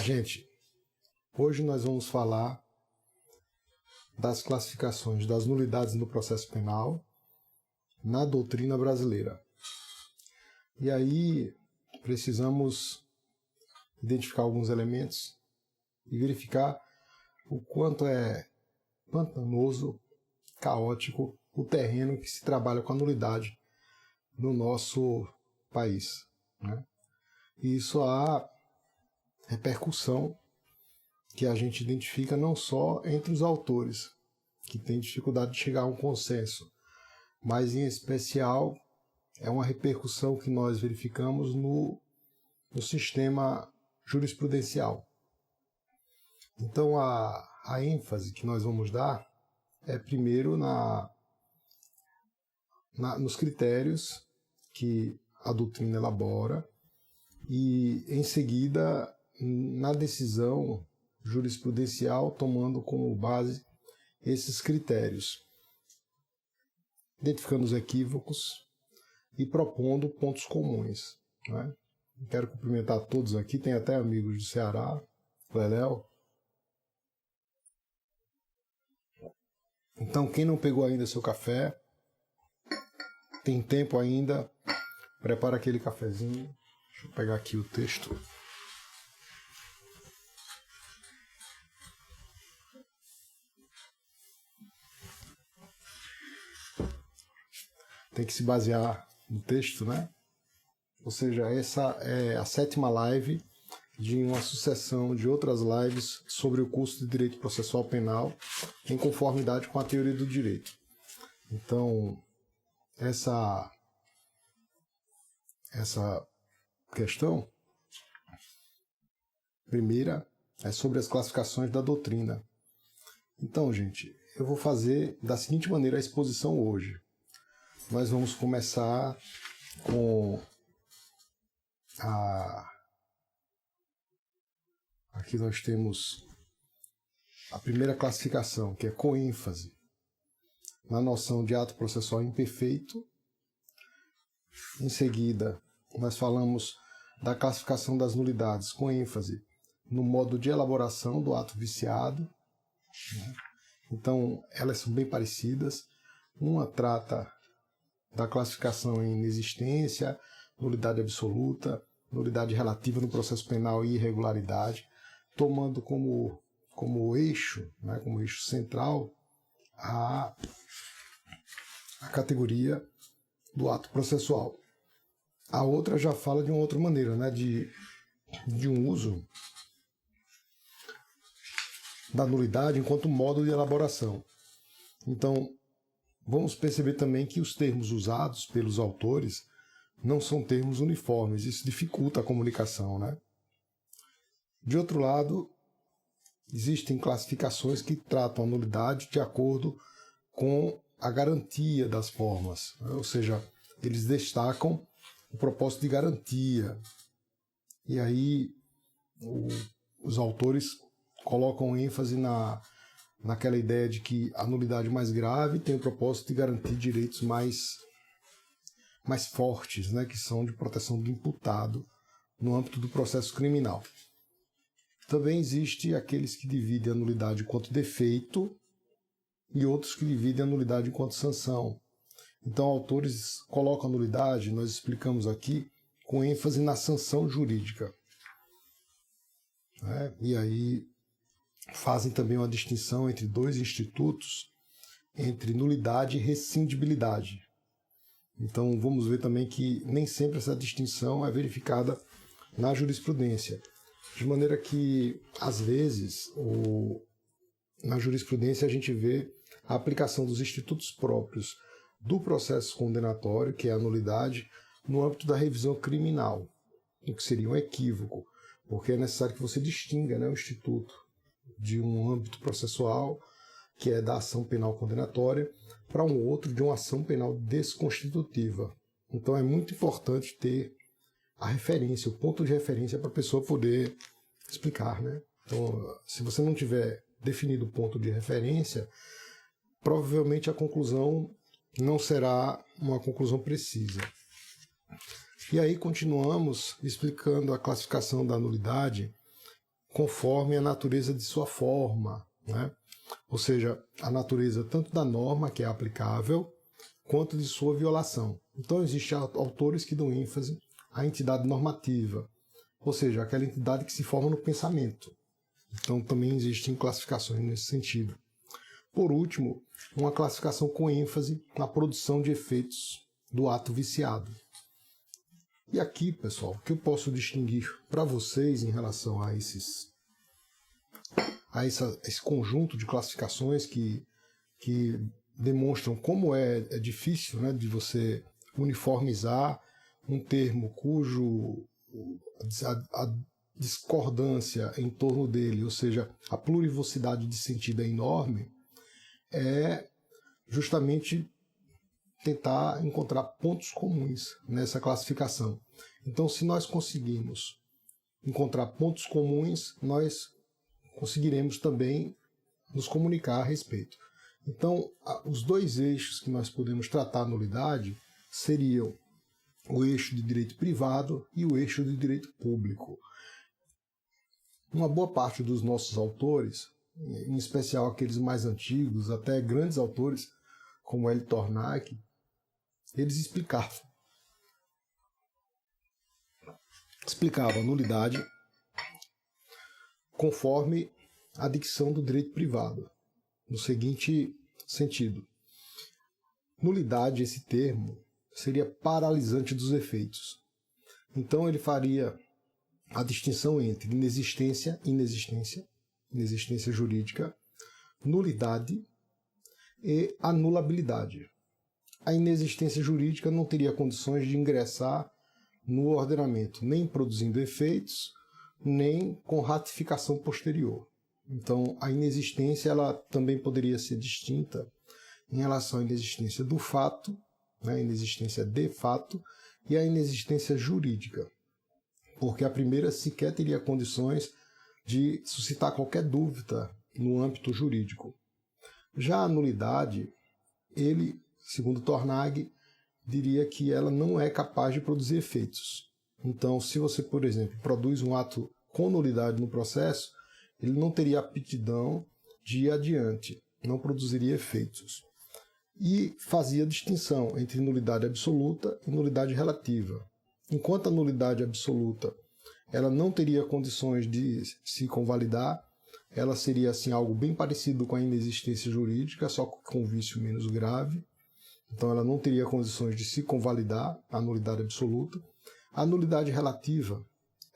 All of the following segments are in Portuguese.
Gente, hoje nós vamos falar das classificações das nulidades no processo penal na doutrina brasileira. E aí precisamos identificar alguns elementos e verificar o quanto é pantanoso, caótico o terreno que se trabalha com a nulidade no nosso país, né? E isso há repercussão que a gente identifica não só entre os autores, que têm dificuldade de chegar a um consenso, mas em especial é uma repercussão que nós verificamos no sistema jurisprudencial. Então a ênfase que nós vamos dar é primeiro nos critérios que a doutrina elabora e em seguida na decisão jurisprudencial tomando como base esses critérios, identificando os equívocos e propondo pontos comuns, né? Quero cumprimentar todos aqui, tem até amigos do Ceará, Leléo. Então, quem não pegou ainda seu café, tem tempo ainda, prepara aquele cafezinho. Deixa eu pegar aqui o texto. Tem que se basear no texto, né? Ou seja, essa é a 7ª live de uma sucessão de outras lives sobre o curso de Direito Processual Penal em conformidade com a teoria do direito. Então, essa questão primeira é sobre as classificações da doutrina. Então, gente, eu vou fazer da seguinte maneira a exposição hoje. Nós vamos começar com aqui nós temos a primeira classificação, que é com ênfase na noção de ato processual imperfeito. Em seguida, nós falamos da classificação das nulidades com ênfase no modo de elaboração do ato viciado, né? Então, elas são bem parecidas. Uma trata da classificação em inexistência, nulidade absoluta, nulidade relativa no processo penal e irregularidade, tomando como eixo, né, como eixo central, a categoria do ato processual. A outra já fala de uma outra maneira, né, de um uso da nulidade enquanto modo de elaboração. Então, vamos perceber também que os termos usados pelos autores não são termos uniformes, isso dificulta a comunicação, né? De outro lado, existem classificações que tratam a nulidade de acordo com a garantia das formas, né? Ou seja, eles destacam o propósito de garantia. E aí os autores colocam ênfase naquela ideia de que a nulidade mais grave tem o propósito de garantir direitos mais fortes, né, que são de proteção do imputado no âmbito do processo criminal. Também existe aqueles que dividem a nulidade enquanto defeito e outros que dividem a nulidade enquanto sanção. Então, autores colocam a nulidade, nós explicamos aqui, com ênfase na sanção jurídica, né? E aí fazem também uma distinção entre dois institutos, entre nulidade e rescindibilidade. Então vamos ver também que nem sempre essa distinção é verificada na jurisprudência. De maneira que, às vezes, na jurisprudência a gente vê a aplicação dos institutos próprios do processo condenatório, que é a nulidade, no âmbito da revisão criminal, o que seria um equívoco, porque é necessário que você distinga, né, o instituto de um âmbito processual, que é da ação penal condenatória, para um outro de uma ação penal desconstitutiva. Então é muito importante ter a referência, o ponto de referência para a pessoa poder explicar, né? Então, se você não tiver definido o ponto de referência, provavelmente a conclusão não será uma conclusão precisa. E aí continuamos explicando a classificação da nulidade conforme a natureza de sua forma, né? Ou seja, a natureza tanto da norma que é aplicável, quanto de sua violação. Então, existem autores que dão ênfase à entidade normativa, ou seja, aquela entidade que se forma no pensamento. Então, também existem classificações nesse sentido. Por último, uma classificação com ênfase na produção de efeitos do ato viciado. E aqui, pessoal, o que eu posso distinguir para vocês em relação a esse conjunto de classificações que demonstram como é difícil, né, de você uniformizar um termo cujo a discordância em torno dele, ou seja, a plurivocidade de sentido é enorme, é justamente tentar encontrar pontos comuns nessa classificação. Então, se nós conseguirmos encontrar pontos comuns, nós conseguiremos também nos comunicar a respeito. Então, os dois eixos que nós podemos tratar a nulidade seriam o eixo de direito privado e o eixo de direito público. Uma boa parte dos nossos autores, em especial aqueles mais antigos, até grandes autores como L. Tornac, eles explicavam a nulidade conforme a dicção do direito privado, no seguinte sentido. Nulidade, esse termo, seria paralisante dos efeitos. Então ele faria a distinção entre inexistência jurídica, nulidade e anulabilidade. A inexistência jurídica não teria condições de ingressar no ordenamento, nem produzindo efeitos, nem com ratificação posterior. Então, a inexistência ela também poderia ser distinta em relação à inexistência do fato, né, a inexistência de fato, e a inexistência jurídica, porque a primeira sequer teria condições de suscitar qualquer dúvida no âmbito jurídico. Já a nulidade, ele, segundo Tornag, diria que ela não é capaz de produzir efeitos. Então, se você, por exemplo, produz um ato com nulidade no processo, ele não teria aptidão de ir adiante, não produziria efeitos. E fazia distinção entre nulidade absoluta e nulidade relativa. Enquanto a nulidade absoluta ela não teria condições de se convalidar, ela seria assim algo bem parecido com a inexistência jurídica, só com um vício menos grave. Então ela não teria condições de se convalidar, a nulidade absoluta. A nulidade relativa,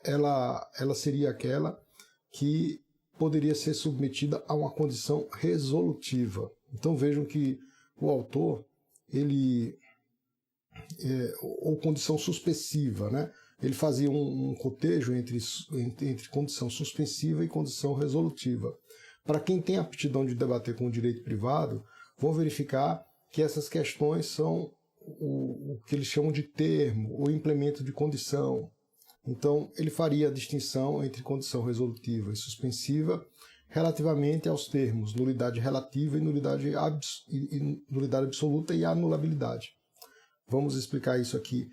ela seria aquela que poderia ser submetida a uma condição resolutiva. Então vejam que o autor, ou condição suspensiva, né? Ele fazia um cotejo entre condição suspensiva e condição resolutiva. Para quem tem aptidão de debater com o direito privado, vão verificar que essas questões são o que eles chamam de termo, ou implemento de condição. Então, ele faria a distinção entre condição resolutiva e suspensiva relativamente aos termos nulidade relativa e nulidade absoluta e anulabilidade. Vamos explicar isso aqui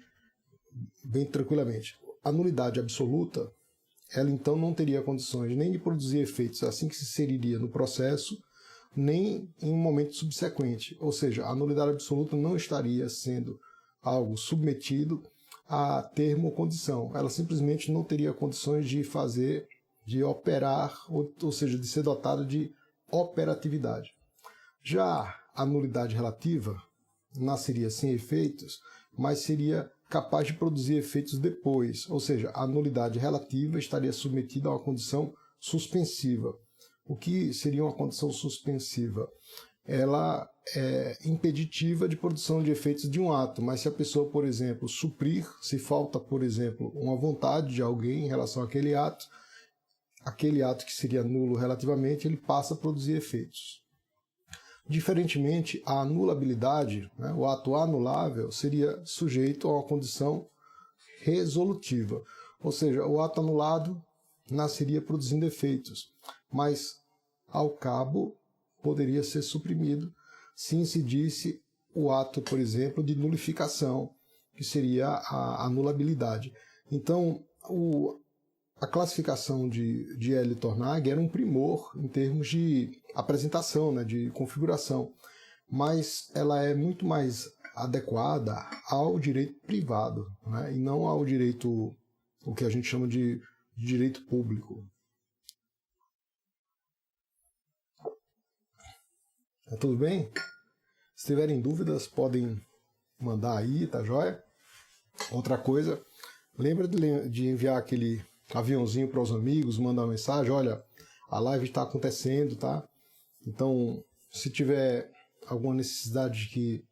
bem tranquilamente. A nulidade absoluta, ela então não teria condições nem de produzir efeitos assim que se inseriria no processo, nem em um momento subsequente. Ou seja, a nulidade absoluta não estaria sendo algo submetido a termo ou condição. Ela simplesmente não teria condições de operar, ou seja, de ser dotada de operatividade. Já a nulidade relativa nasceria sem efeitos, mas seria capaz de produzir efeitos depois, ou seja, a nulidade relativa estaria submetida a uma condição suspensiva. O que seria uma condição suspensiva? Ela é impeditiva de produção de efeitos de um ato, mas se a pessoa, por exemplo, suprir, se falta, por exemplo, uma vontade de alguém em relação àquele ato que seria nulo relativamente, ele passa a produzir efeitos. Diferentemente, a anulabilidade, né, o ato anulável, seria sujeito a uma condição resolutiva, ou seja, o ato anulado nasceria produzindo efeitos, mas ao cabo poderia ser suprimido se incidisse o ato, por exemplo, de nulificação, que seria a anulabilidade. Então, a classificação de L. Tornag era um primor em termos de apresentação, né, de configuração, mas ela é muito mais adequada ao direito privado, né, e não ao direito, o que a gente chama de direito público. Tá tudo bem? Se tiverem dúvidas, podem mandar aí, tá joia? Outra coisa, lembra de enviar aquele aviãozinho para os amigos, mandar uma mensagem, olha, a live está acontecendo, tá? Então, se tiver alguma necessidade de que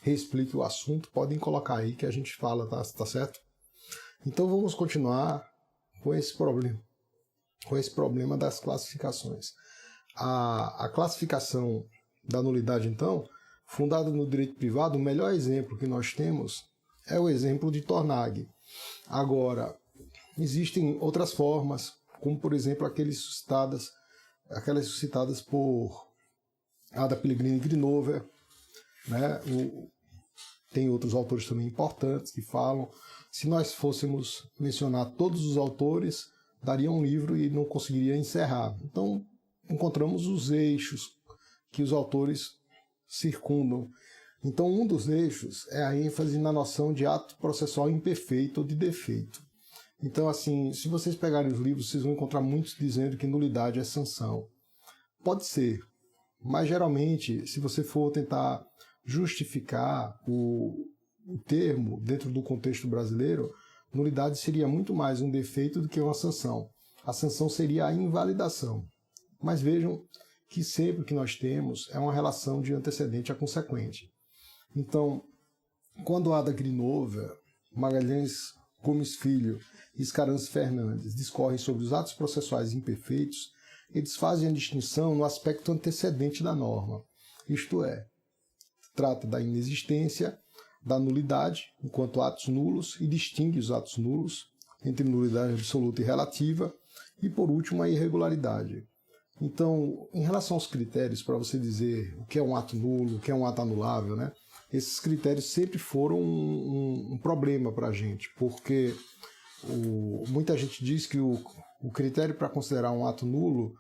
reexplique o assunto, podem colocar aí que a gente fala, tá certo? Então vamos continuar com esse problema das classificações. A classificação da nulidade, então, fundada no direito privado, o melhor exemplo que nós temos é o exemplo de Tornag. Agora, existem outras formas, como por exemplo aquelas suscitadas por Ada Pellegrini e Grinover, né? Tem outros autores também importantes que falam. Se nós fôssemos mencionar todos os autores, daria um livro e não conseguiria encerrar. Então, encontramos os eixos que os autores circundam. Então, um dos eixos é a ênfase na noção de ato processual imperfeito ou de defeito. Então, assim, se vocês pegarem os livros, vocês vão encontrar muitos dizendo que nulidade é sanção. Pode ser, mas geralmente, se você for tentar justificar o termo dentro do contexto brasileiro, nulidade seria muito mais um defeito do que uma sanção. A sanção seria a invalidação. Mas vejam que sempre que nós temos é uma relação de antecedente a consequente. Então, quando Ada Grinover, Magalhães Gomes Filho e Scarance Fernandes discorrem sobre os atos processuais imperfeitos, eles fazem a distinção no aspecto antecedente da norma, isto é, trata da inexistência, da nulidade, enquanto atos nulos, e distingue os atos nulos entre nulidade absoluta e relativa, e por último a irregularidade. Então, em relação aos critérios para você dizer o que é um ato nulo, o que é um ato anulável, né, esses critérios sempre foram um problema para a gente, porque muita gente diz que o critério para considerar um ato nulo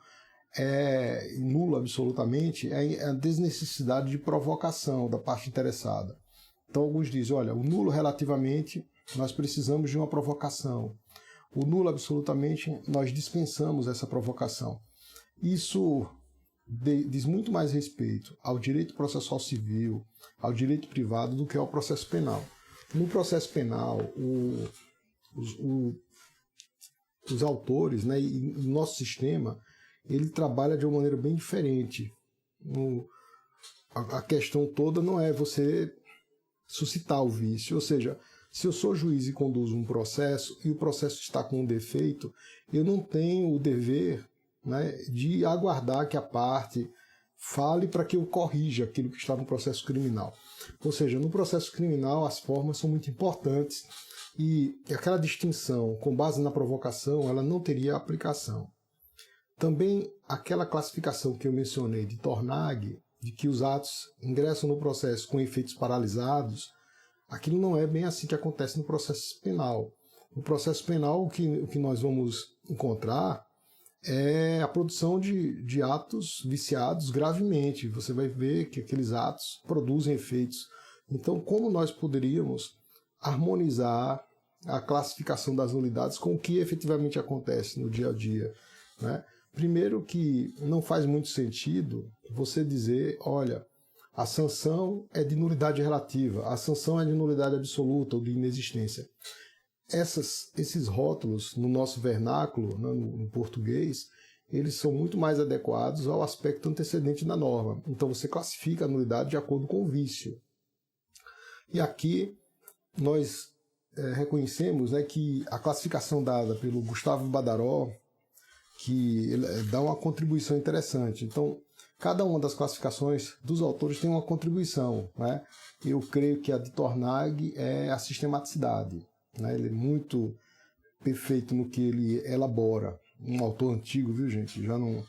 absolutamente, é a desnecessidade de provocação da parte interessada. Então alguns dizem, olha, o nulo relativamente, nós precisamos de uma provocação. O nulo absolutamente, nós dispensamos essa provocação. Isso diz muito mais respeito ao direito processual civil, ao direito privado, do que ao processo penal. No processo penal, os autores, né, e o nosso sistema, ele trabalha de uma maneira bem diferente. A questão toda não é você suscitar o vício, ou seja, se eu sou juiz e conduzo um processo e o processo está com um defeito, eu não tenho o dever, né, de aguardar que a parte fale para que eu corrija aquilo que está no processo criminal. Ou seja, no processo criminal as formas são muito importantes e aquela distinção com base na provocação, ela não teria aplicação. Também aquela classificação que eu mencionei de Tornag, de que os atos ingressam no processo com efeitos paralisados, aquilo não é bem assim que acontece no processo penal. No processo penal, o que nós vamos encontrar é a produção de atos viciados gravemente. Você vai ver que aqueles atos produzem efeitos. Então, como nós poderíamos harmonizar a classificação das nulidades com o que efetivamente acontece no dia a dia, né? Primeiro que não faz muito sentido você dizer, olha, a sanção é de nulidade relativa, a sanção é de nulidade absoluta ou de inexistência. Esses rótulos no nosso vernáculo, né, no português, eles são muito mais adequados ao aspecto antecedente da norma. Então você classifica a nulidade de acordo com o vício. E aqui nós reconhecemos, né, que a classificação dada pelo Gustavo Badaró, que dá uma contribuição interessante. Então, cada uma das classificações dos autores tem uma contribuição, né? Eu creio que a de Tornag é a sistematicidade, né? Ele é muito perfeito no que ele elabora. Um autor antigo, viu, gente? Já não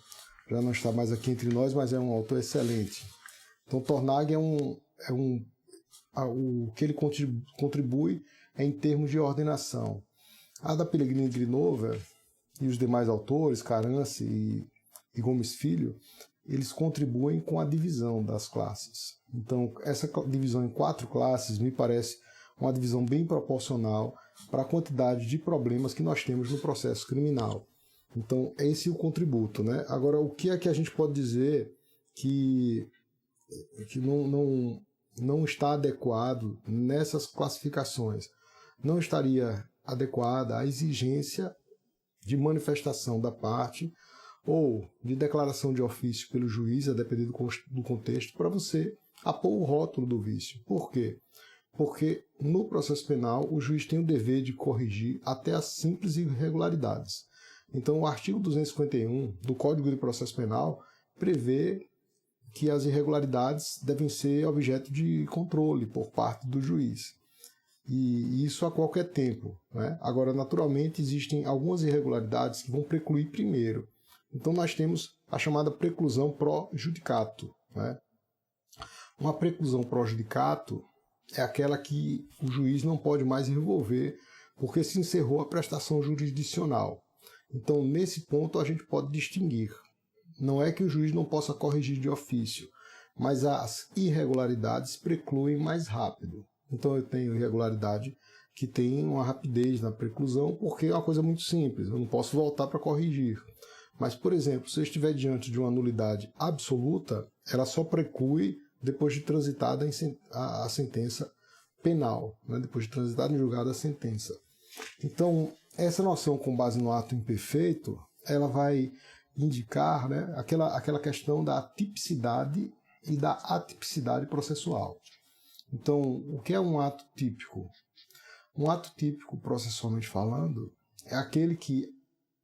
está mais aqui entre nós, mas é um autor excelente. Então, Tornag o que ele contribui é em termos de ordenação. A da Pellegrini e Grinover, e os demais autores, Carance e Gomes Filho, eles contribuem com a divisão das classes. Então, essa divisão em 4 classes me parece uma divisão bem proporcional para a quantidade de problemas que nós temos no processo criminal. Então, esse é o contributo, né? Agora, o que é que a gente pode dizer que não está adequado nessas classificações? Não estaria adequada a exigência de manifestação da parte ou de declaração de ofício pelo juiz, a depender do contexto, para você apor o rótulo do vício. Por quê? Porque no processo penal o juiz tem o dever de corrigir até as simples irregularidades. Então o artigo 251 do Código de Processo Penal prevê que as irregularidades devem ser objeto de controle por parte do juiz. E isso a qualquer tempo, né? Agora, naturalmente, existem algumas irregularidades que vão precluir primeiro. Então nós temos a chamada preclusão pro judicato, né? Uma preclusão pro judicato é aquela que o juiz não pode mais revolver porque se encerrou a prestação jurisdicional. Então, nesse ponto, a gente pode distinguir. Não é que o juiz não possa corrigir de ofício, mas as irregularidades precluem mais rápido. Então, eu tenho irregularidade que tem uma rapidez na preclusão porque é uma coisa muito simples, eu não posso voltar para corrigir. Mas, por exemplo, se eu estiver diante de uma nulidade absoluta, ela só preclui depois de transitada a sentença penal, né? Depois de transitada em julgado a sentença. Então, essa noção com base no ato imperfeito, ela vai indicar, né, aquela questão da tipicidade e da atipicidade processual. Então, o que é um ato típico? Um ato típico, processualmente falando, é aquele que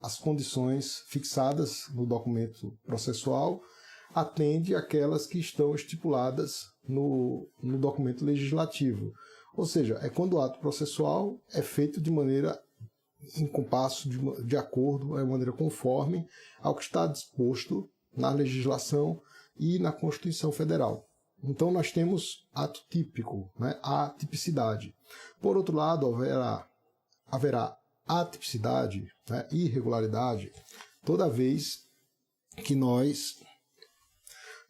as condições fixadas no documento processual atende àquelas que estão estipuladas no documento legislativo. Ou seja, é quando o ato processual é feito de maneira em compasso, de acordo, de maneira conforme ao que está disposto na legislação e na Constituição Federal. Então nós temos ato típico, né? A tipicidade. Por outro lado, haverá atipicidade, né? Irregularidade, toda vez que nós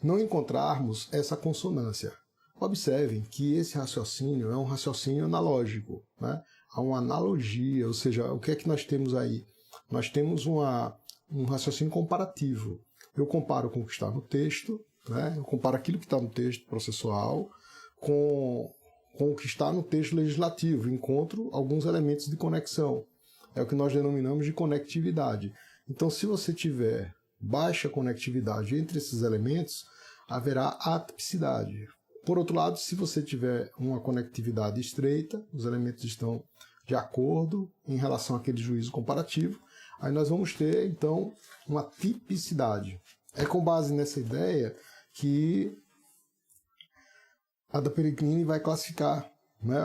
não encontrarmos essa consonância. Observem que esse raciocínio é um raciocínio analógico, né? Há uma analogia, ou seja, o que é que nós temos aí? Nós temos um raciocínio comparativo. Eu comparo com o que está no texto, né? Eu comparo aquilo que está no texto processual com o que está no texto legislativo. Encontro alguns elementos de conexão. É o que nós denominamos de conectividade. Então, se você tiver baixa conectividade entre esses elementos, haverá atipicidade. Por outro lado, se você tiver uma conectividade estreita, os elementos estão de acordo em relação àquele juízo comparativo, aí nós vamos ter, então, uma tipicidade. É com base nessa ideia que a da Peregrine vai classificar, né,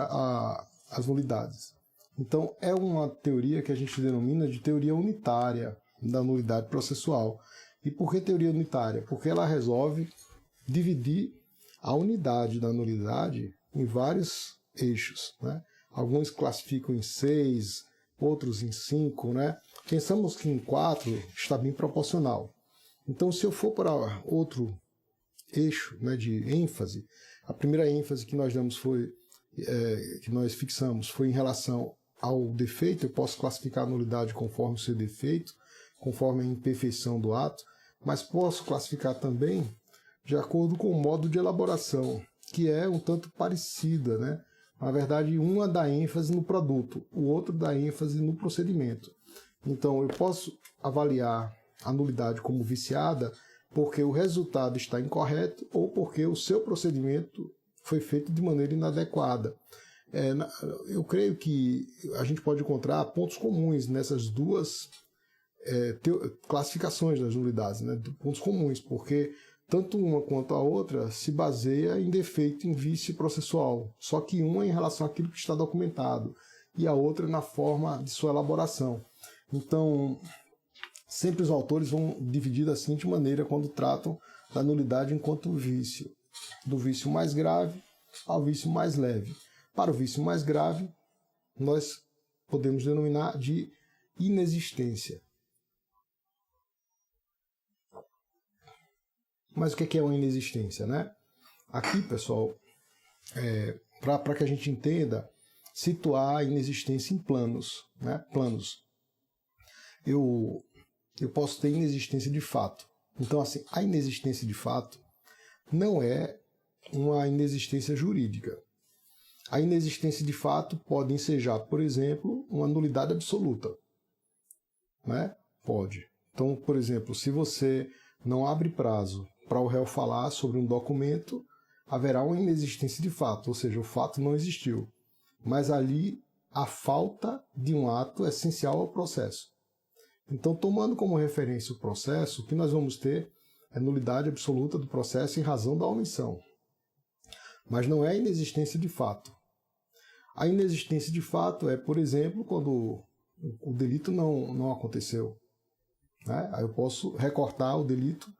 as nulidades. Então, é uma teoria que a gente denomina de teoria unitária da nulidade processual. E por que teoria unitária? Porque ela resolve dividir a unidade da nulidade em vários eixos, né? Alguns classificam em 6, outros em 5, né? Pensamos que em 4 está bem proporcional. Então, se eu for para outro eixo, né, de ênfase, a primeira ênfase que nós damos que nós fixamos foi em relação ao defeito. Eu posso classificar a nulidade conforme o seu defeito, conforme a imperfeição do ato, mas posso classificar também de acordo com o modo de elaboração, que é um tanto parecida, né? Na verdade, uma dá ênfase no produto, o outro dá ênfase no procedimento. Então, eu posso avaliar a nulidade como viciada porque o resultado está incorreto ou porque o seu procedimento foi feito de maneira inadequada. Eu creio que a gente pode encontrar pontos comuns nessas duas classificações das nulidades, né? Pontos comuns, porque tanto uma quanto a outra se baseia em defeito, em vício processual, só que uma em relação àquilo que está documentado e a outra na forma de sua elaboração. Então, sempre os autores vão dividir da seguinte maneira quando tratam da nulidade enquanto vício, do vício mais grave ao vício mais leve. Para o vício mais grave, nós podemos denominar de inexistência. Mas o que é uma inexistência, né? Aqui, pessoal, para que a gente entenda, situar a inexistência em planos, né? Planos. Eu posso ter inexistência de fato. Então, assim, a inexistência de fato não é uma inexistência jurídica. A inexistência de fato pode ensejar, por exemplo, uma nulidade absoluta, né? Pode. Então, por exemplo, se você não abre prazo para o réu falar sobre um documento, haverá uma inexistência de fato, ou seja, o fato não existiu. Mas ali a falta de um ato é essencial ao processo. Então, tomando como referência o processo, o que nós vamos ter é nulidade absoluta do processo em razão da omissão. Mas não é a inexistência de fato. A inexistência de fato é, por exemplo, quando o delito não aconteceu, né? Aí eu posso recortar o delito,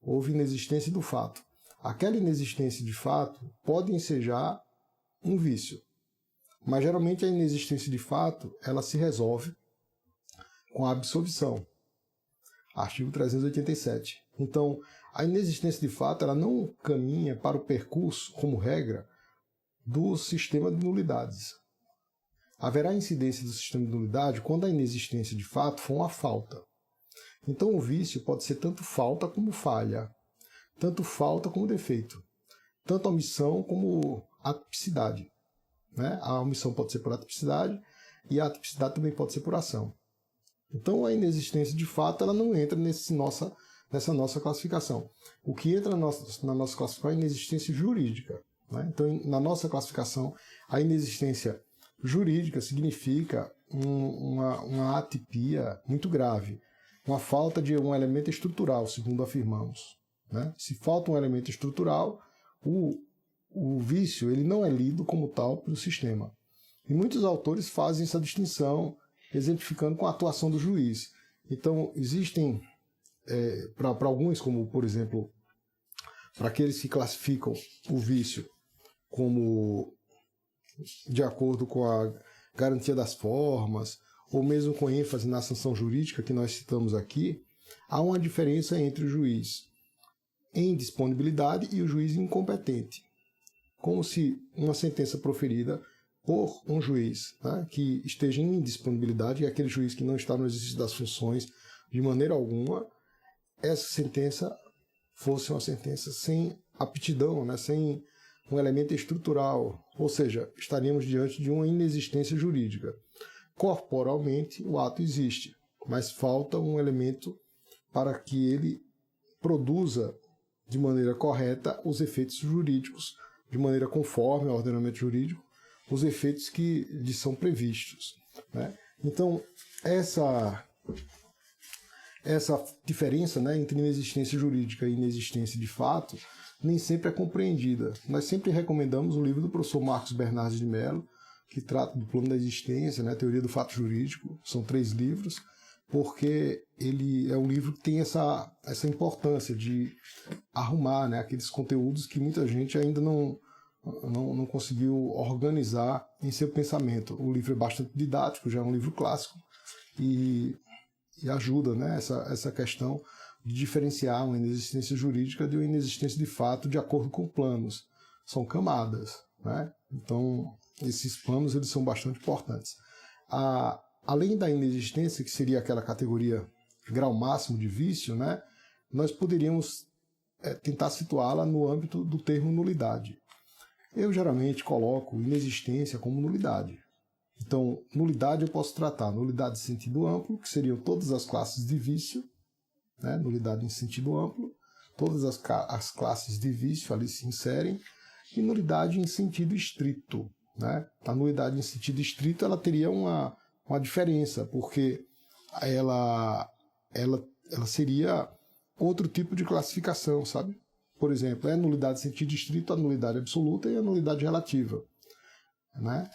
houve inexistência do fato. Aquela inexistência de fato pode ensejar um vício, mas geralmente a inexistência de fato ela se resolve com a absolvição. Artigo 387. Então, a inexistência de fato ela não caminha para o percurso, como regra, do sistema de nulidades. Haverá incidência do sistema de nulidade quando a inexistência de fato for uma falta. Então o vício pode ser tanto falta como falha, tanto falta como defeito, tanto omissão como atipicidade, né? A omissão pode ser por atipicidade e a atipicidade também pode ser por ação. Então a inexistência de fato ela não entra nessa nossa classificação. O que entra na nossa classificação é a inexistência jurídica, né? Então na nossa classificação a inexistência jurídica significa uma atipia muito grave, uma falta de um elemento estrutural, segundo afirmamos, né? Se falta um elemento estrutural, o vício ele não é lido como tal pelo sistema. E muitos autores fazem essa distinção, exemplificando com a atuação do juiz. Então, existem, para alguns, como, por exemplo, para aqueles que classificam o vício como de acordo com a garantia das formas, ou mesmo com ênfase na sanção jurídica que nós citamos aqui, há uma diferença entre o juiz em disponibilidade e o juiz incompetente. Como se uma sentença proferida por um juiz, né, que esteja em indisponibilidade, e aquele juiz que não está no exercício das funções de maneira alguma, essa sentença fosse uma sentença sem aptidão, né, sem um elemento estrutural, ou seja, estaríamos diante de uma inexistência jurídica. Corporalmente, o ato existe, mas falta um elemento para que ele produza de maneira correta os efeitos jurídicos, de maneira conforme ao ordenamento jurídico, os efeitos que lhe são previstos, né? Então, essa diferença, né, entre inexistência jurídica e inexistência de fato nem sempre é compreendida. Nós sempre recomendamos o livro do professor Marcos Bernardes de Mello, que trata do plano da existência, né, teoria do fato jurídico. São 3 livros, porque ele é um livro que tem essa importância de arrumar, né, aqueles conteúdos que muita gente ainda não conseguiu organizar em seu pensamento. O livro é bastante didático, já é um livro clássico, e ajuda, né, essa questão de diferenciar uma inexistência jurídica de uma inexistência de fato de acordo com planos. São camadas, né? Então, esses planos eles são bastante importantes. Além da inexistência, que seria aquela categoria grau máximo de vício, né, nós poderíamos tentar situá-la no âmbito do termo nulidade. Eu geralmente coloco inexistência como nulidade. Então, nulidade eu posso tratar nulidade em sentido amplo, que seriam todas as classes de vício, né? Nulidade em sentido amplo, todas as classes de vício ali se inserem, e nulidade em sentido estrito, né? A nulidade em sentido estrito ela teria uma diferença, porque ela seria outro tipo de classificação, sabe? Por exemplo, é nulidade em sentido estrito a nulidade absoluta e a nulidade relativa, né?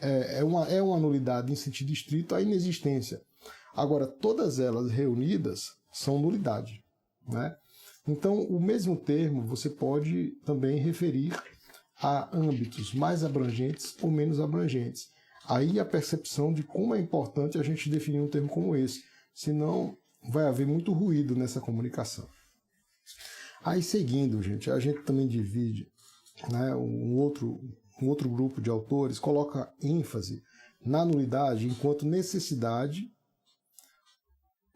É uma nulidade em sentido estrito a inexistência. Agora, todas elas reunidas são nulidade, né? Então, o mesmo termo você pode também referir a âmbitos mais abrangentes ou menos abrangentes. Aí a percepção de como é importante a gente definir um termo como esse, senão vai haver muito ruído nessa comunicação. Aí seguindo, gente, a gente também divide, né, um outro grupo de autores coloca ênfase na nulidade enquanto necessidade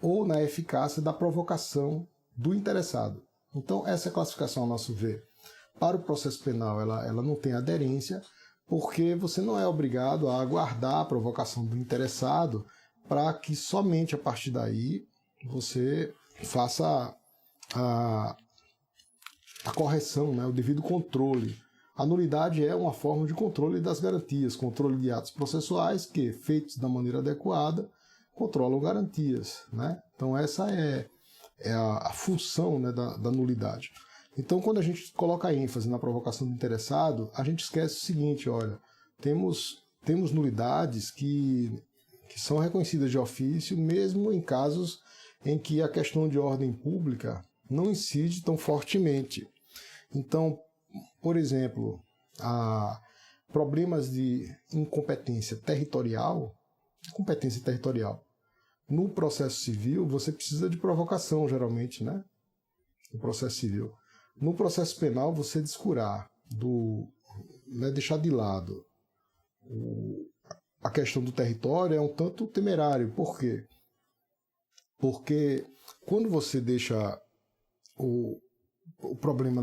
ou na eficácia da provocação do interessado. Então, essa classificação, ao nosso ver, para o processo penal, ela não tem aderência, porque você não é obrigado a aguardar a provocação do interessado para que somente a partir daí você faça a correção, né, o devido controle. A nulidade é uma forma de controle das garantias, controle de atos processuais que, feitos da maneira adequada, controlam garantias, né? Então essa é a função, né, da nulidade. Então quando a gente coloca ênfase na provocação do interessado, a gente esquece o seguinte, olha, temos nulidades que são reconhecidas de ofício, mesmo em casos em que a questão de ordem pública não incide tão fortemente. Então, por exemplo, problemas de incompetência territorial, no processo civil você precisa de provocação, geralmente, né? No processo civil. No processo penal, você descurar, né, deixar de lado a questão do território é um tanto temerário. Por quê? Porque quando você deixa o problema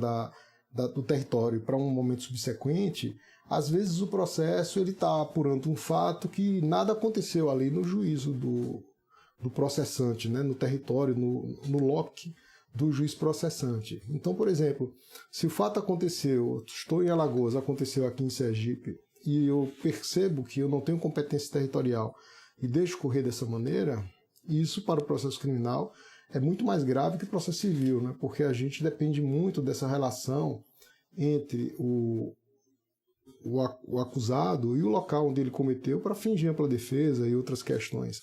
do território para um momento subsequente, às vezes o processo está apurando um fato que nada aconteceu ali no juízo do processante, né, no território, no loque do juiz processante. Então, por exemplo, se o fato aconteceu, estou em Alagoas, aconteceu aqui em Sergipe, e eu percebo que eu não tenho competência territorial e deixo correr dessa maneira, isso para o processo criminal é muito mais grave que o processo civil, né? Porque a gente depende muito dessa relação entre o acusado e o local onde ele cometeu para fingir ampla defesa e outras questões.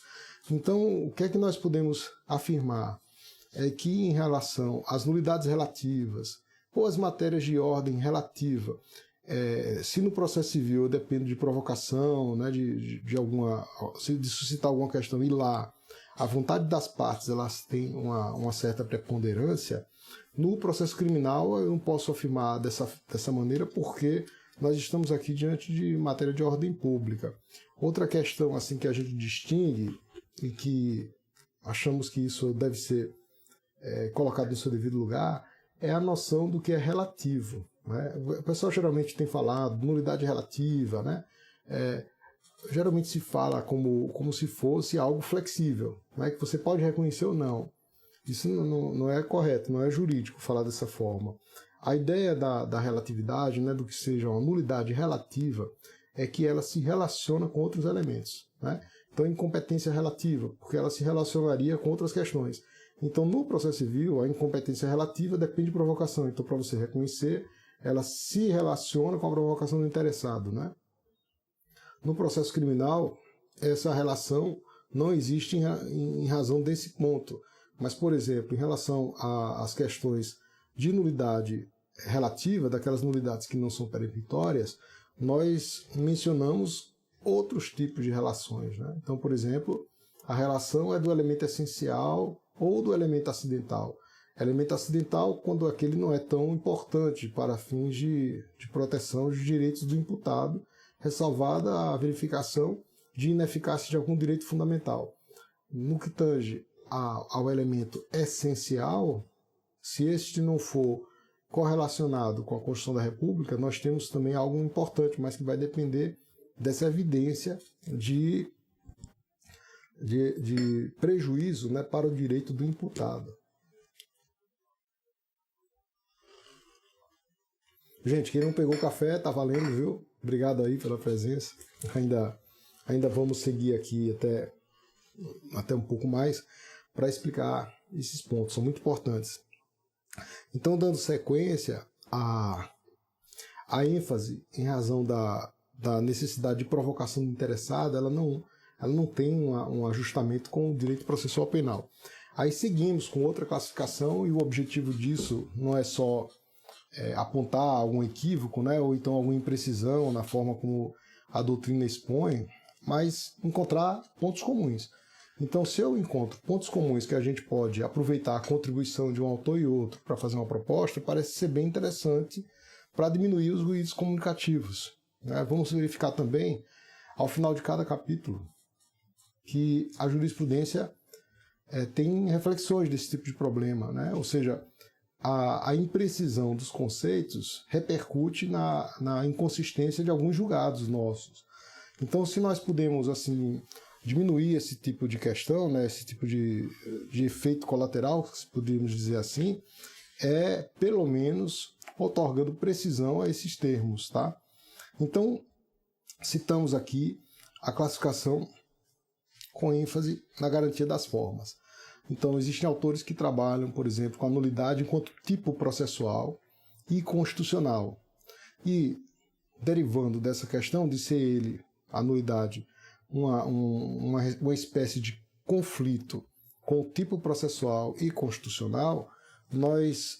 Então, o que é que nós podemos afirmar? É que em relação às nulidades relativas ou às matérias de ordem relativa, se no processo civil eu dependo de provocação, né, de suscitar alguma questão, e lá a vontade das partes elas têm uma certa preponderância, no processo criminal eu não posso afirmar dessa maneira, porque nós estamos aqui diante de matéria de ordem pública. Outra questão assim que a gente distingue e que achamos que isso deve ser colocado em seu devido lugar é a noção do que é relativo, né? O pessoal geralmente tem falado nulidade relativa, né? Geralmente se fala como se fosse algo flexível, né? Que você pode reconhecer ou não. Isso não é correto, não é jurídico falar dessa forma. A ideia da relatividade, né, do que seja uma nulidade relativa, é que ela se relaciona com outros elementos, né? Então, incompetência relativa, porque ela se relacionaria com outras questões. Então, no processo civil, a incompetência relativa depende de provocação. Então, para você reconhecer, ela se relaciona com a provocação do interessado, né? No processo criminal, essa relação não existe em razão desse ponto. Mas, por exemplo, em relação às questões de nulidade relativa, daquelas nulidades que não são peremptórias, nós mencionamos outros tipos de relações, né? Então, por exemplo, a relação é do elemento essencial ou do elemento acidental. Elemento acidental quando aquele não é tão importante para fins de proteção dos direitos do imputado, ressalvada a verificação de ineficácia de algum direito fundamental. No que tange ao elemento essencial, se este não for correlacionado com a Constituição da República, nós temos também algo importante, mas que vai depender dessa evidência de prejuízo, né, para o direito do imputado. Gente, quem não pegou café, tá valendo, viu? Obrigado aí pela presença. Ainda vamos seguir aqui até um pouco mais para explicar esses pontos, são muito importantes. Então, dando sequência, a ênfase em razão da necessidade de provocação do interessado, ela não tem um ajustamento com o direito processual penal. Aí seguimos com outra classificação, e o objetivo disso não é só apontar algum equívoco, né, ou então alguma imprecisão na forma como a doutrina expõe, mas encontrar pontos comuns. Então, se eu encontro pontos comuns que a gente pode aproveitar a contribuição de um autor e outro para fazer uma proposta, parece ser bem interessante para diminuir os ruídos comunicativos, né? Vamos verificar também, ao final de cada capítulo, que a jurisprudência tem reflexões desse tipo de problema, né? Ou seja, a imprecisão dos conceitos repercute na inconsistência de alguns julgados nossos. Então, se nós pudermos assim diminuir esse tipo de questão, né, esse tipo de efeito colateral, se podemos dizer assim, pelo menos otorgando precisão a esses termos, tá? Então, citamos aqui a classificação com ênfase na garantia das formas. Então, existem autores que trabalham, por exemplo, com a nulidade enquanto tipo processual e constitucional. E, derivando dessa questão de ser ele, a nulidade, uma espécie de conflito com o tipo processual e constitucional, nós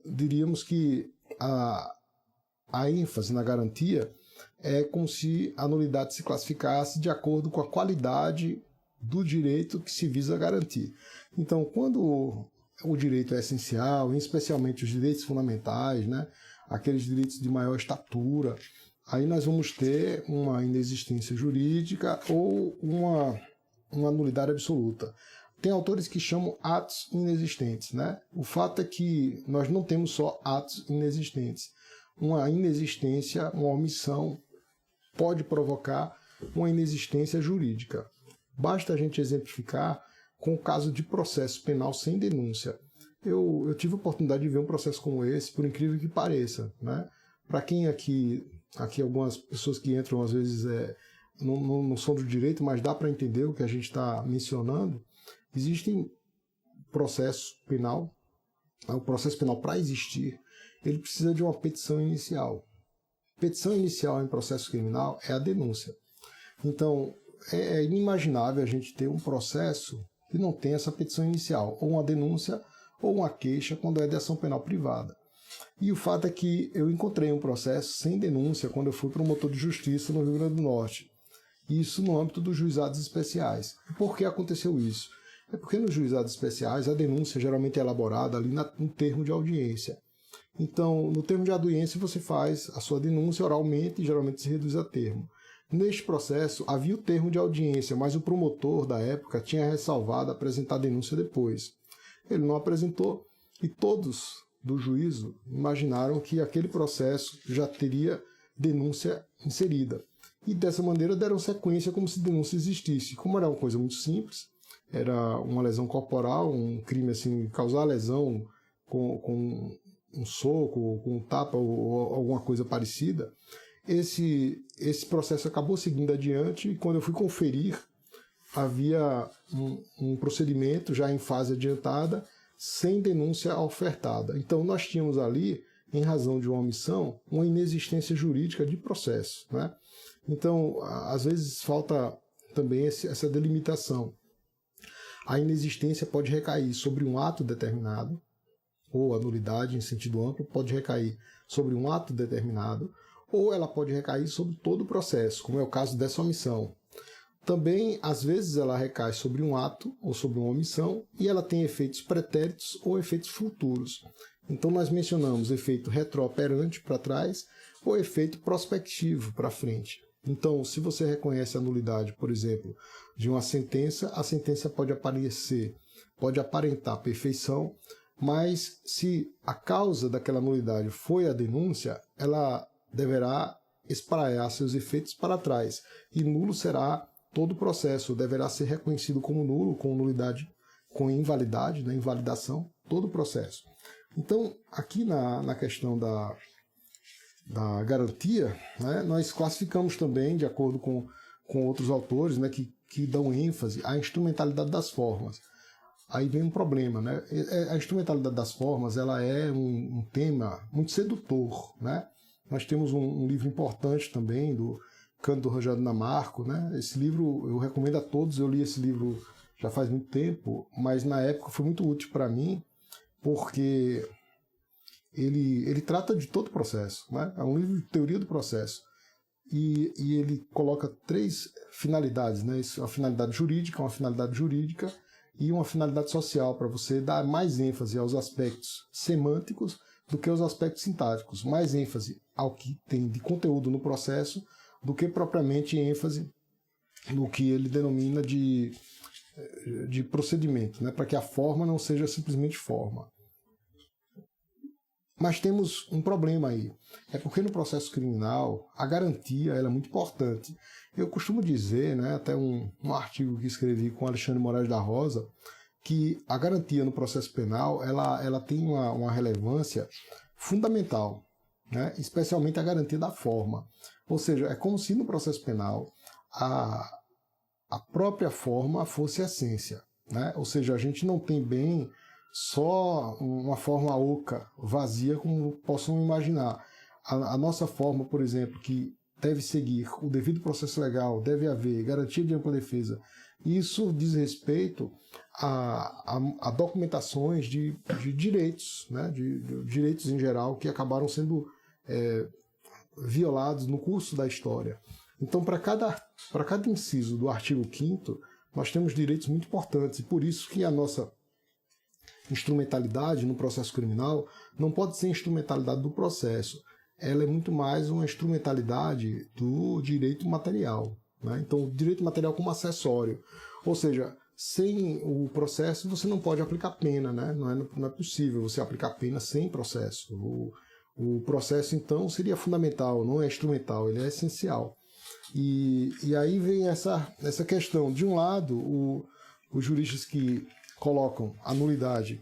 diríamos que a ênfase na garantia é como se a nulidade se classificasse de acordo com a qualidade do direito que se visa garantir. Então, quando o direito é essencial, especialmente os direitos fundamentais, né, aqueles direitos de maior estatura, aí nós vamos ter uma inexistência jurídica ou uma nulidade absoluta. Tem autores que chamam atos inexistentes, né? O fato é que nós não temos só atos inexistentes. Uma inexistência, uma omissão, pode provocar uma inexistência jurídica. Basta a gente exemplificar com o caso de processo penal sem denúncia. Eu tive a oportunidade de ver um processo como esse, por incrível que pareça, né? Para quem aqui algumas pessoas que entram às vezes não são do direito, mas dá para entender o que a gente está mencionando. Existem processos penal, o processo penal para existir, ele precisa de uma petição inicial. Petição inicial em processo criminal é a denúncia. Então, é inimaginável a gente ter um processo que não tem essa petição inicial, ou uma denúncia ou uma queixa quando é de ação penal privada. E o fato é que eu encontrei um processo sem denúncia quando eu fui promotor de justiça no Rio Grande do Norte. Isso no âmbito dos juizados especiais. E por que aconteceu isso? É porque nos juizados especiais a denúncia geralmente é elaborada ali no termo de audiência. Então, no termo de audiência você faz a sua denúncia oralmente e geralmente se reduz a termo. Neste processo havia o termo de audiência, mas o promotor da época tinha ressalvado apresentar a denúncia depois. Ele não apresentou e todos do juízo imaginaram que aquele processo já teria denúncia inserida. E dessa maneira deram sequência como se denúncia existisse. Como era uma coisa muito simples, era uma lesão corporal, um crime assim, causar lesão com um soco, com um tapa ou alguma coisa parecida, esse processo acabou seguindo adiante e quando eu fui conferir, havia um procedimento já em fase adiantada, sem denúncia ofertada. Então nós tínhamos ali, em razão de uma omissão, uma inexistência jurídica de processo, né? Então, às vezes falta também essa delimitação. A inexistência pode recair sobre um ato determinado, ou a nulidade, em sentido amplo, pode recair sobre um ato determinado, ou ela pode recair sobre todo o processo, como é o caso dessa omissão. Também, às vezes, ela recai sobre um ato ou sobre uma omissão e ela tem efeitos pretéritos ou efeitos futuros. Então, nós mencionamos efeito retrooperante para trás ou efeito prospectivo para frente. Então, se você reconhece a nulidade, por exemplo, de uma sentença, a sentença pode aparentar perfeição, mas se a causa daquela nulidade foi a denúncia, ela deverá espraiar seus efeitos para trás e nulo será todo o processo, deverá ser reconhecido como nulo, com nulidade, com invalidade, né, invalidação, todo o processo. Então, aqui na questão da garantia, né, nós classificamos também, de acordo com outros autores, né, que dão ênfase à instrumentalidade das formas. Aí vem um problema, né? A instrumentalidade das formas, ela é um tema muito sedutor, né? Nós temos um livro importante também, do Cândido Rogério Namarco, né? Esse livro eu recomendo a todos, eu li esse livro já faz muito tempo, mas na época foi muito útil para mim, porque ele trata de todo o processo, né? É um livro de teoria do processo. e ele coloca 3 finalidades, né? Uma finalidade jurídica e uma finalidade social, para você dar mais ênfase aos aspectos semânticos do que aos aspectos sintáticos, mais ênfase ao que tem de conteúdo no processo do que propriamente ênfase no que ele denomina de procedimento, né? Para que a forma não seja simplesmente forma. Mas temos um problema aí, é porque no processo criminal a garantia ela é muito importante. Eu costumo dizer, né, até um artigo que escrevi com Alexandre Moraes da Rosa, que a garantia no processo penal ela tem uma relevância fundamental, né, especialmente a garantia da forma. Ou seja, é como se no processo penal a própria forma fosse a essência, né? Ou seja, a gente não tem bem só uma forma oca, vazia, como possam imaginar. A nossa forma, por exemplo, que deve seguir o devido processo legal, deve haver garantia de ampla defesa, isso diz respeito a documentações de direitos, né, de direitos em geral, que acabaram sendo violados no curso da história. Então, para cada inciso do artigo 5º, nós temos direitos muito importantes, e por isso que a nossa instrumentalidade no processo criminal não pode ser instrumentalidade do processo, ela é muito mais uma instrumentalidade do direito material, né? Então, o direito material como acessório, ou seja, sem o processo você não pode aplicar pena, né? Não é possível você aplicar pena sem processo. O processo, então, seria fundamental, não é instrumental, ele é essencial. E aí vem essa questão. De um lado, os juristas que colocam a nulidade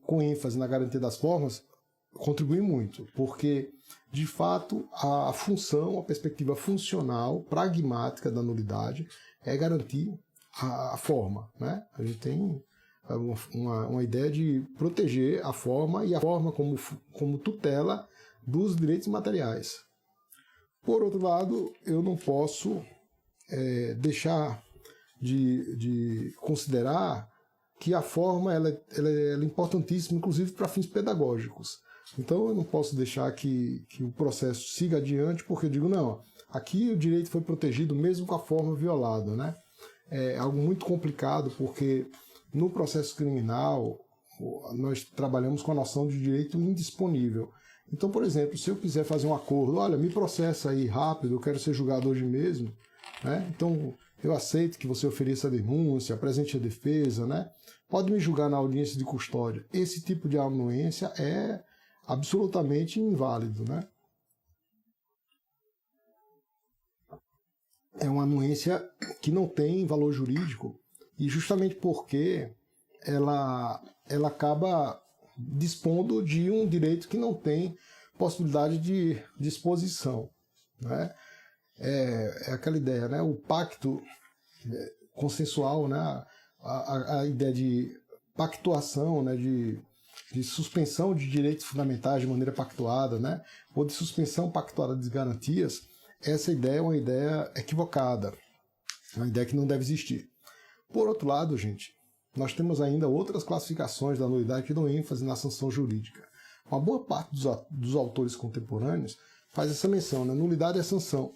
com ênfase na garantia das formas contribuem muito, porque, de fato, a função, a perspectiva funcional, pragmática da nulidade é garantir a forma, né? A gente tem uma ideia de proteger a forma e a forma como tutela dos direitos materiais. Por outro lado, eu não posso deixar de considerar que a forma ela é importantíssima, inclusive para fins pedagógicos. Então eu não posso deixar que o processo siga adiante, porque eu digo, não, aqui o direito foi protegido mesmo com a forma violada, né? É algo muito complicado, porque no processo criminal nós trabalhamos com a noção de direito indisponível. Então, por exemplo, se eu quiser fazer um acordo, olha, me processa aí rápido, eu quero ser julgado hoje mesmo, né? Então eu aceito que você ofereça a denúncia, apresente a defesa, né? Pode me julgar na audiência de custódia. Esse tipo de anuência é absolutamente inválido, né? É uma anuência que não tem valor jurídico, e justamente porque ela acaba dispondo de um direito que não tem possibilidade de disposição, né? É aquela ideia, né? O pacto consensual, né? A ideia de pactuação, né? De suspensão de direitos fundamentais de maneira pactuada, né? Ou de suspensão pactuada de garantias. Essa ideia é uma ideia equivocada, uma ideia que não deve existir. Por outro lado, gente, nós temos ainda outras classificações da nulidade que dão ênfase na sanção jurídica. Uma boa parte dos autores contemporâneos faz essa menção, né? Nulidade é sanção.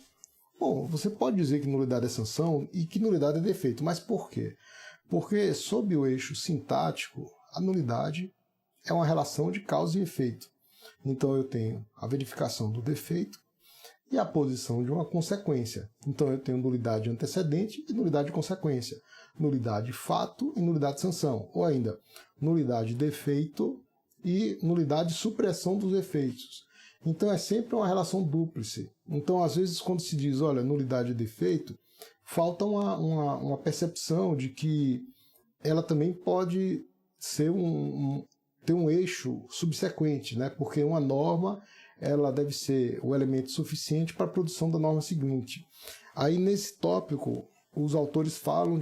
Bom, você pode dizer que nulidade é sanção e que nulidade é defeito, mas por quê? Porque, sob o eixo sintático, a nulidade é uma relação de causa e efeito. Então eu tenho a verificação do defeito e a posição de uma consequência. Então eu tenho nulidade antecedente e nulidade de consequência. Nulidade fato e nulidade sanção. Ou ainda, nulidade defeito e nulidade supressão dos efeitos. Então é sempre uma relação dúplice. Então, às vezes, quando se diz, olha, nulidade e defeito, falta uma percepção de que ela também pode ser ter um eixo subsequente, né? Porque uma norma ela deve ser o elemento suficiente para a produção da norma seguinte. Aí, nesse tópico, os autores falam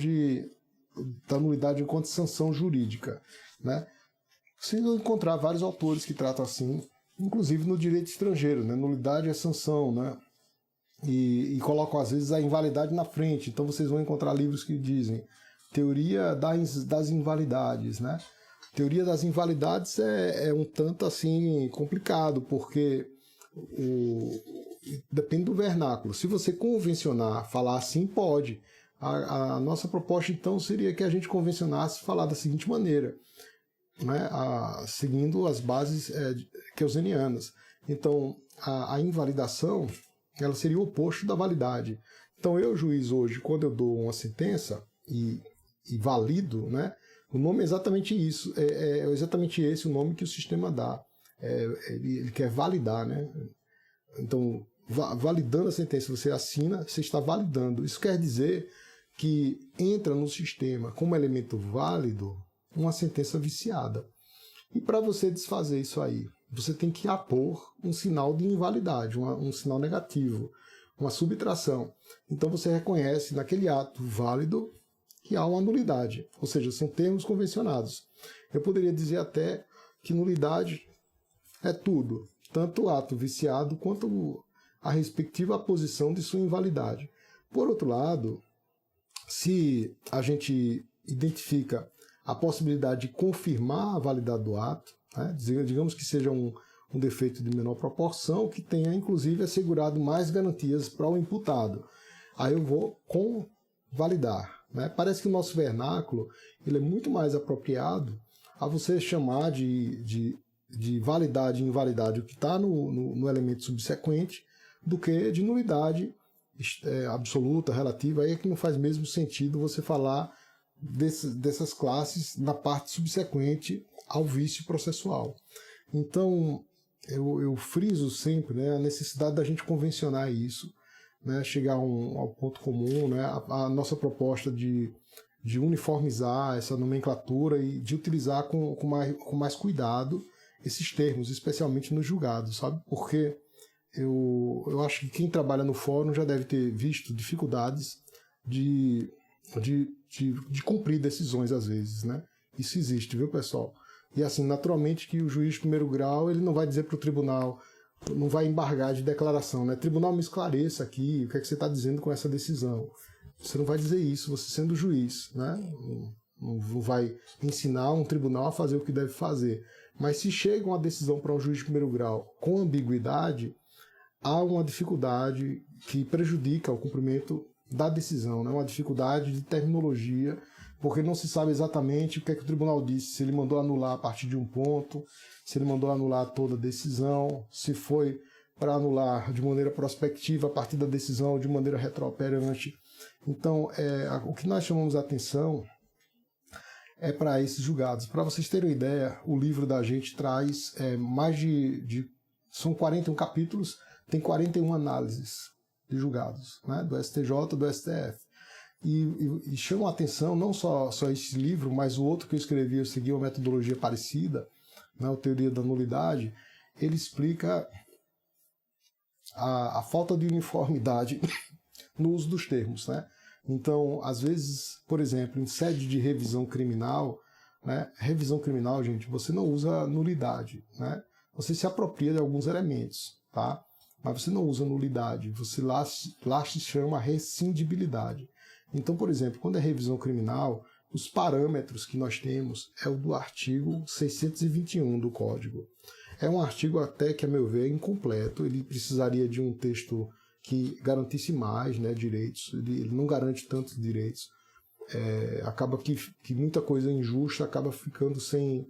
da nulidade enquanto sanção jurídica, né? Vocês vão encontrar vários autores que tratam assim, inclusive no direito estrangeiro, né? Nulidade é sanção, né? E colocam, às vezes, a invalidade na frente. Então, vocês vão encontrar livros que dizem teoria das invalidades, né? Teoria das invalidades é um tanto assim complicado, porque depende do vernáculo. Se você convencionar, falar assim, pode. A nossa proposta, então, seria que a gente convencionasse falar da seguinte maneira, né, seguindo as bases keusenianas. Então, a invalidação, ela seria o oposto da validade. Então, eu, juiz, hoje, quando eu dou uma sentença e valido, né, o nome é exatamente isso, é exatamente esse o nome que o sistema dá. Ele quer validar, né? Então, validando a sentença, você assina, você está validando. Isso quer dizer que entra no sistema como elemento válido uma sentença viciada. E para você desfazer isso aí, você tem que apor um sinal de invalidade, um sinal negativo, uma subtração. Então você reconhece naquele ato válido que há uma nulidade, ou seja, são termos convencionados. Eu poderia dizer até que nulidade é tudo, tanto o ato viciado quanto a respectiva posição de sua invalidade. Por outro lado, se a gente identifica a possibilidade de confirmar a validade do ato, né, digamos que seja um defeito de menor proporção, que tenha inclusive assegurado mais garantias para o imputado, aí eu vou convalidar. Né? Parece que o nosso vernáculo ele é muito mais apropriado a você chamar de validade e invalidade o que está no elemento subsequente do que de nulidade absoluta, relativa. Aí é que não faz mesmo sentido você falar dessas classes na parte subsequente ao vício processual. Então, eu friso sempre, né, a necessidade da gente convencionar isso, né, chegar ao ponto comum, né, a nossa proposta de uniformizar essa nomenclatura e de utilizar com mais cuidado esses termos, especialmente nos julgados, sabe? Porque eu acho que quem trabalha no fórum já deve ter visto dificuldades de cumprir decisões às vezes, né? Isso existe, viu, pessoal? E assim, naturalmente que o juiz de primeiro grau ele não vai dizer para o tribunal, não vai embargar de declaração, né? Tribunal, me esclareça aqui o que é que você está dizendo com essa decisão. Você não vai dizer isso, você sendo juiz, né? Não vai ensinar um tribunal a fazer o que deve fazer. Mas se chega uma decisão para um juiz de primeiro grau com ambiguidade, há uma dificuldade que prejudica o cumprimento da decisão, né? Uma dificuldade de terminologia, porque não se sabe exatamente o que é que o tribunal disse, se ele mandou anular a partir de um ponto, se ele mandou anular toda a decisão, se foi para anular de maneira prospectiva a partir da decisão ou de maneira retrooperante. Então, o que nós chamamos a atenção é para esses julgados. Para vocês terem uma ideia, o livro da gente traz mais são 41 capítulos, tem 41 análises de julgados, né, do STJ, do STF. E chama a atenção não só esse livro, mas o outro que eu escrevi, eu segui uma metodologia parecida, né, a Teoria da Nulidade. Ele explica a falta de uniformidade no uso dos termos, né? Então, às vezes, por exemplo, em sede de revisão criminal, né, revisão criminal, gente, você não usa nulidade, né? Você se apropria de alguns elementos, tá? Mas você não usa nulidade, você lá se chama rescindibilidade. Então, por exemplo, quando é revisão criminal, os parâmetros que nós temos é o do artigo 621 do Código. É um artigo até que, a meu ver, é incompleto, ele precisaria de um texto que garantisse mais, né, direitos, ele não garante tantos direitos. Acaba que muita coisa injusta acaba ficando sem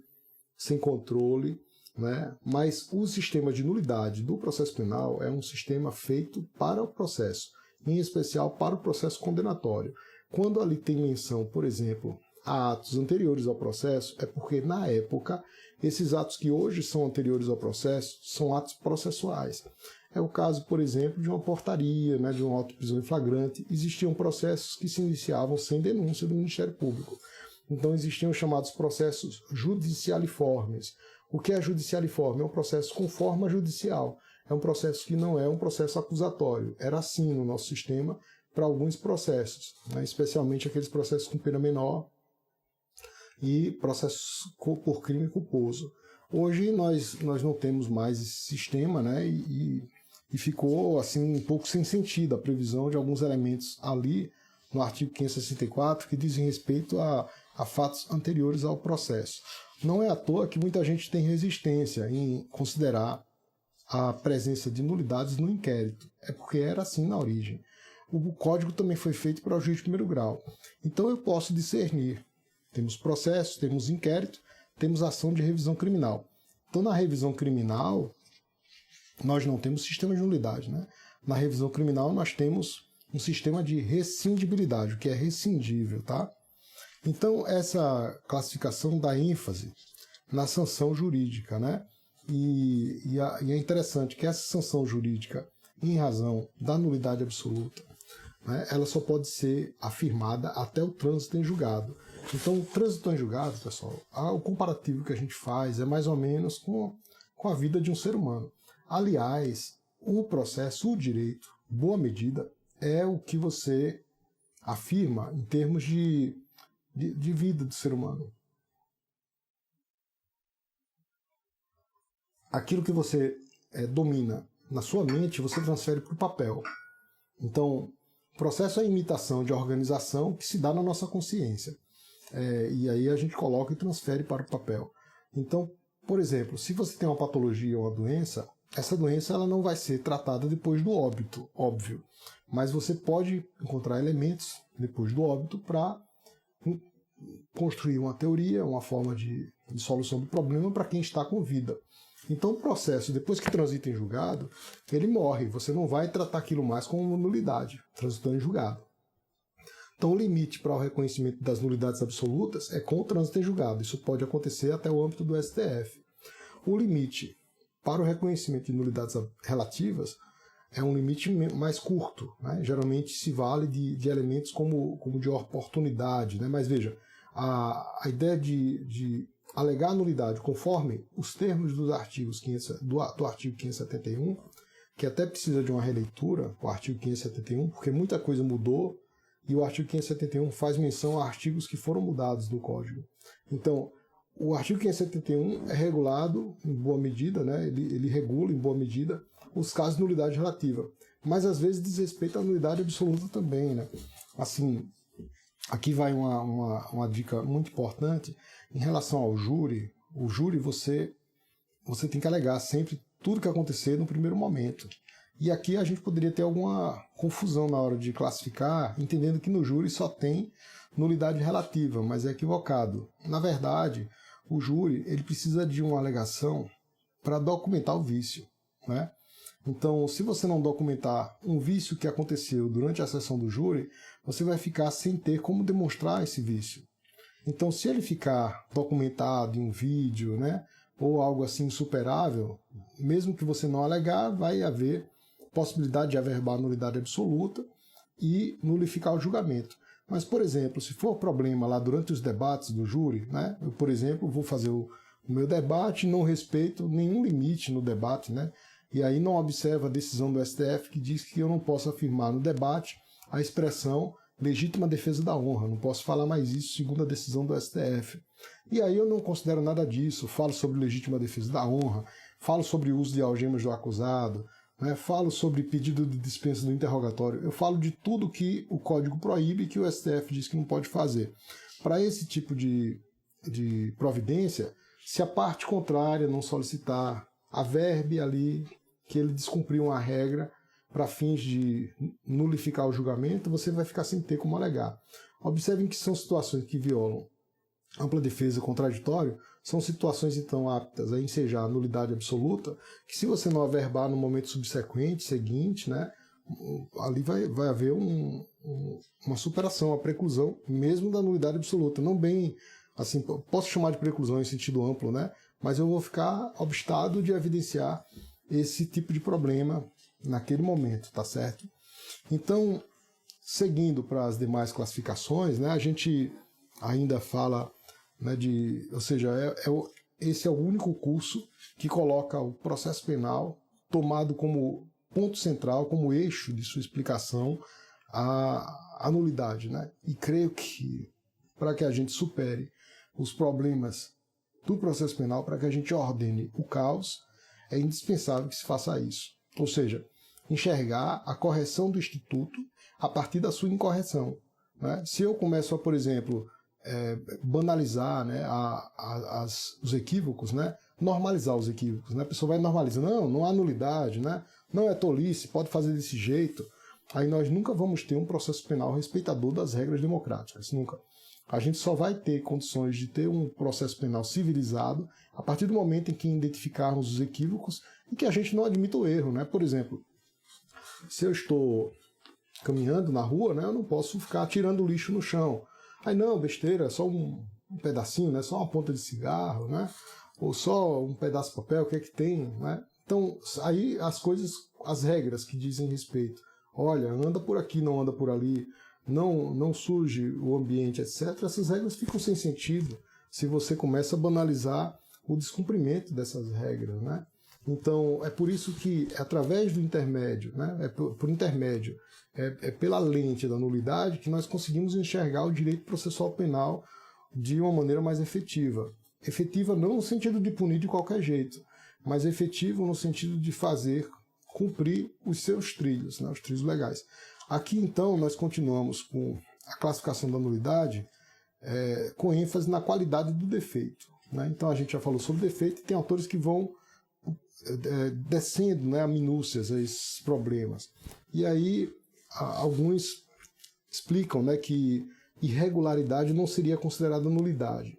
controle, né? Mas o sistema de nulidade do processo penal é um sistema feito para o processo, em especial para o processo condenatório. Quando ali tem menção, por exemplo, a atos anteriores ao processo, é porque, na época, esses atos que hoje são anteriores ao processo são atos processuais. É o caso, por exemplo, de uma portaria, né, de uma auto-prisão em flagrante. Existiam processos que se iniciavam sem denúncia do Ministério Público. Então existiam os chamados processos judicialiformes. O que é judicialiforme? É um processo com forma judicial. É um processo que não é um processo acusatório. Era assim no nosso sistema para alguns processos, né, especialmente aqueles processos com pena menor e processos por crime culposo. Hoje nós não temos mais esse sistema, né, e ficou assim um pouco sem sentido a previsão de alguns elementos ali no artigo 564 que dizem respeito a fatos anteriores ao processo. Não é à toa que muita gente tem resistência em considerar a presença de nulidades no inquérito. É porque era assim na origem. O código também foi feito para o juiz de primeiro grau. Então eu posso discernir. Temos processo, temos inquérito, temos ação de revisão criminal. Então na revisão criminal, nós não temos sistema de nulidade, né? Na revisão criminal nós temos um sistema de rescindibilidade, o que é rescindível, tá? Então essa classificação dá ênfase na sanção jurídica, né? E é interessante que essa sanção jurídica, em razão da nulidade absoluta, né, ela só pode ser afirmada até o trânsito em julgado. Então o trânsito em julgado, pessoal, o comparativo que a gente faz é mais ou menos com a vida de um ser humano. Aliás, o processo, o direito, boa medida, é o que você afirma em termos de vida do ser humano. Aquilo que você domina na sua mente, você transfere para o papel. Então, o processo é a imitação de organização que se dá na nossa consciência. E aí a gente coloca e transfere para o papel. Então, por exemplo, se você tem uma patologia ou uma doença, essa doença ela não vai ser tratada depois do óbito, óbvio. Mas você pode encontrar elementos depois do óbito para construir uma teoria, uma forma de solução do problema para quem está com vida. Então o processo, depois que transita em julgado, ele morre. Você não vai tratar aquilo mais como nulidade, transitando em julgado. Então o limite para o reconhecimento das nulidades absolutas é com o trânsito em julgado. Isso pode acontecer até o âmbito do STF. O limite para o reconhecimento de nulidades relativas é um limite mais curto, né? Geralmente se vale de elementos como de oportunidade, né? Mas veja, a ideia de alegar nulidade conforme os termos dos artigos do artigo 571, que até precisa de uma releitura, o artigo 571, porque muita coisa mudou, e o artigo 571 faz menção a artigos que foram mudados do Código. Então, o artigo 571 é regulado em boa medida, né? Ele regula em boa medida os casos de nulidade relativa, mas às vezes diz respeito à nulidade absoluta também, né? Assim, aqui vai uma dica muito importante em relação ao júri. O júri você tem que alegar sempre tudo que acontecer no primeiro momento. E aqui a gente poderia ter alguma confusão na hora de classificar, entendendo que no júri só tem nulidade relativa, mas é equivocado. Na verdade, o júri ele precisa de uma alegação para documentar o vício, né? Então, se você não documentar um vício que aconteceu durante a sessão do júri, você vai ficar sem ter como demonstrar esse vício. Então, se ele ficar documentado em um vídeo, né, ou algo assim insuperável, mesmo que você não alegar, vai haver possibilidade de averbar a nulidade absoluta e nulificar o julgamento. Mas, por exemplo, se for problema lá durante os debates do júri, né, eu, por exemplo, vou fazer o meu debate e não respeito nenhum limite no debate, né, e aí não observa a decisão do STF que diz que eu não posso afirmar no debate a expressão legítima defesa da honra, não posso falar mais isso segundo a decisão do STF. E aí eu não considero nada disso, falo sobre legítima defesa da honra, falo sobre o uso de algemas do acusado, né, falo sobre pedido de dispensa do interrogatório, eu falo de tudo que o Código proíbe e que o STF diz que não pode fazer. Para esse tipo de providência, se a parte contrária não solicitar, averbe ali que ele descumpriu uma regra para fins de nulificar o julgamento, você vai ficar sem ter como alegar. Observem que são situações que violam ampla defesa contraditório, são situações então aptas a ensejar a nulidade absoluta, que se você não averbar no momento subsequente, seguinte, né, ali vai haver uma superação, a preclusão mesmo da nulidade absoluta. Não bem, assim, posso chamar de preclusão em sentido amplo, né, mas eu vou ficar obstado de evidenciar esse tipo de problema naquele momento, tá certo? Então, seguindo para as demais classificações, né, a gente ainda fala, né, ou seja, esse é o único curso que coloca o processo penal tomado como ponto central, como eixo de sua explicação, a nulidade, né? E creio que para que a gente supere os problemas do processo penal, para que a gente ordene o caos, é indispensável que se faça isso. Ou seja, enxergar a correção do instituto a partir da sua incorreção, né? Se eu começo a, por exemplo, banalizar, né, os equívocos, né, normalizar os equívocos, né, a pessoa vai normalizando, não há nulidade, né, não é tolice, pode fazer desse jeito, aí nós nunca vamos ter um processo penal respeitador das regras democráticas, nunca. A gente só vai ter condições de ter um processo penal civilizado a partir do momento em que identificarmos os equívocos e que a gente não admita o erro, né, por exemplo, se eu estou caminhando na rua, né, eu não posso ficar tirando lixo no chão. Aí não, besteira, é só um pedacinho, né, só uma ponta de cigarro, né, ou só um pedaço de papel, o que é que tem, né? Então, aí as regras que dizem respeito, olha, anda por aqui, não anda por ali, não suje o ambiente, etc., essas regras ficam sem sentido se você começa a banalizar o descumprimento dessas regras, né? Então, é por isso que, através do intermédio, né, por intermédio, pela lente da nulidade que nós conseguimos enxergar o direito processual penal de uma maneira mais efetiva. Efetiva não no sentido de punir de qualquer jeito, mas efetivo no sentido de fazer cumprir os seus trilhos, né, os trilhos legais. Aqui, então, nós continuamos com a classificação da nulidade com ênfase na qualidade do defeito, né? Então, a gente já falou sobre defeito e tem autores que vão descendo, né, a minúcias, a esses problemas. E aí, alguns explicam, né, que irregularidade não seria considerada nulidade.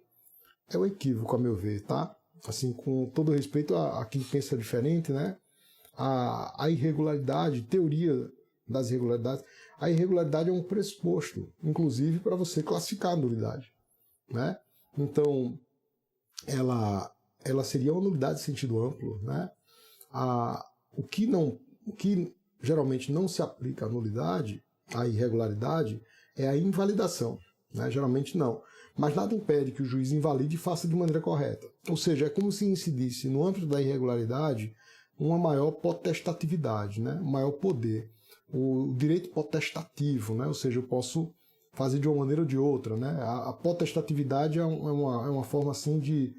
É um equívoco, a meu ver, tá? Assim, com todo respeito a quem pensa diferente, né? A irregularidade, teoria das irregularidades, a irregularidade é um pressuposto, inclusive para você classificar a nulidade, né? Então, ela seria uma nulidade em sentido amplo, né? O que geralmente não se aplica à nulidade, à irregularidade, é a invalidação, né? Geralmente não. Mas nada impede que o juiz invalide e faça de maneira correta. Ou seja, é como se incidisse no âmbito da irregularidade uma maior potestatividade, né? Um maior poder. O direito potestativo, né? Ou seja, eu posso fazer de uma maneira ou de outra, né? A potestatividade é uma forma assim de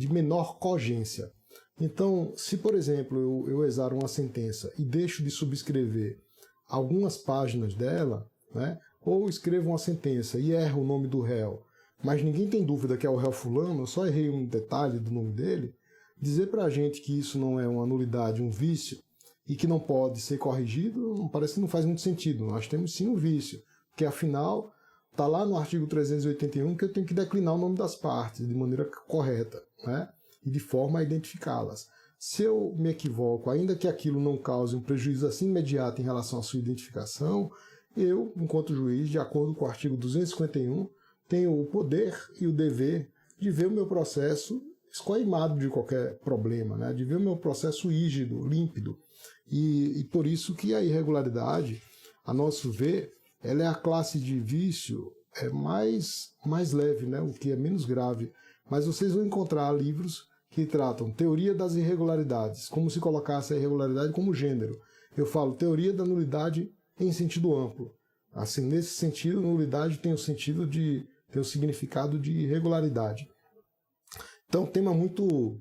menor cogência. Então, se, por exemplo, eu exaro uma sentença e deixo de subscrever algumas páginas dela, né, ou escrevo uma sentença e erro o nome do réu, mas ninguém tem dúvida que é o réu fulano, eu só errei um detalhe do nome dele, dizer para a gente que isso não é uma nulidade, um vício, e que não pode ser corrigido, parece que não faz muito sentido. Nós temos sim um vício, porque afinal está lá no artigo 381 que eu tenho que declinar o nome das partes de maneira correta, né? E de forma a identificá-las. Se eu me equivoco, ainda que aquilo não cause um prejuízo assim imediato em relação à sua identificação, eu, enquanto juiz, de acordo com o artigo 251, tenho o poder e o dever de ver o meu processo escoimado de qualquer problema, né? De ver o meu processo rígido, límpido. E por isso que a irregularidade, a nosso ver, ela é a classe de vício mais leve, né? O que é menos grave. Mas vocês vão encontrar livros que tratam teoria das irregularidades, como se colocasse a irregularidade como gênero. Eu falo teoria da nulidade em sentido amplo. Assim, nesse sentido, nulidade tem o significado de irregularidade. Então, um tema muito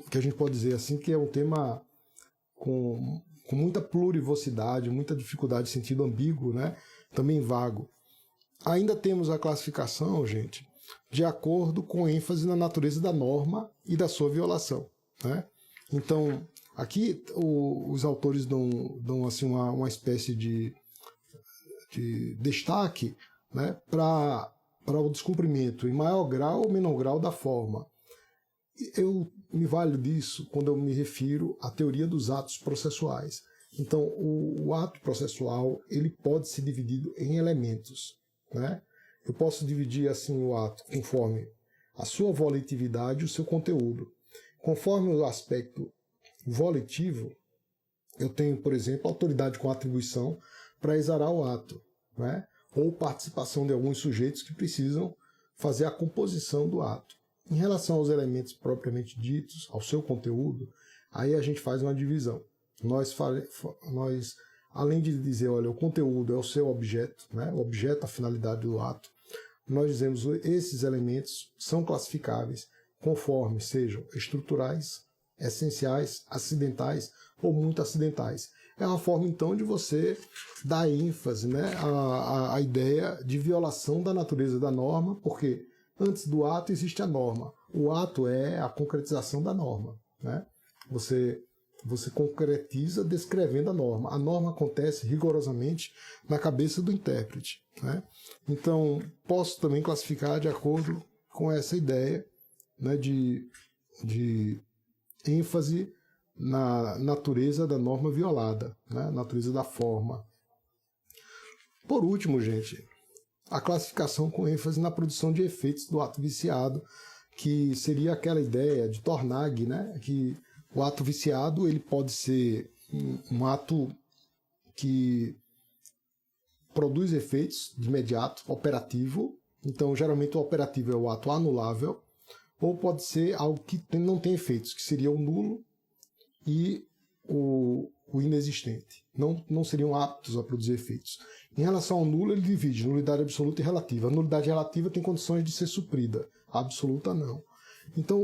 que a gente pode dizer assim que é um tema com muita plurivocidade, muita dificuldade de sentido ambíguo, né? Também vago. Ainda temos a classificação, gente, de acordo com ênfase na natureza da norma e da sua violação, né? Então, aqui os autores dão assim, uma espécie de destaque, né, para o descumprimento em maior grau ou menor grau da forma. Eu me valho disso quando eu me refiro à teoria dos atos processuais. Então, o ato processual ele pode ser dividido em elementos, né? Eu posso dividir assim o ato conforme a sua volitividade e o seu conteúdo. Conforme o aspecto volitivo, eu tenho, por exemplo, autoridade com atribuição para exarar o ato, né? Ou participação de alguns sujeitos que precisam fazer a composição do ato. Em relação aos elementos propriamente ditos, ao seu conteúdo, aí a gente faz uma divisão. Nós além de dizer, olha, o conteúdo é o seu objeto, né? O objeto, a finalidade do ato, nós dizemos esses elementos são classificáveis conforme sejam estruturais, essenciais, acidentais ou muito acidentais. é uma forma então de você dar ênfase, né, à ideia de violação da natureza da norma, porque antes do ato existe a norma. O ato é a concretização da norma, né? Você concretiza descrevendo a norma. A norma acontece rigorosamente na cabeça do intérprete, né? Então, posso também classificar de acordo com essa ideia, né, de ênfase na natureza da norma violada, né, natureza da forma. Por último, gente, a classificação com ênfase na produção de efeitos do ato viciado, que seria aquela ideia de Tornag, né, que o ato viciado ele pode ser um ato que produz efeitos de imediato, operativo. Então, geralmente o operativo é o ato anulável, ou pode ser algo que não tem efeitos, que seria o nulo e o inexistente. Não seriam aptos a produzir efeitos. Em relação ao nulo, ele divide nulidade absoluta e relativa. A nulidade relativa tem condições de ser suprida, a absoluta não. Então,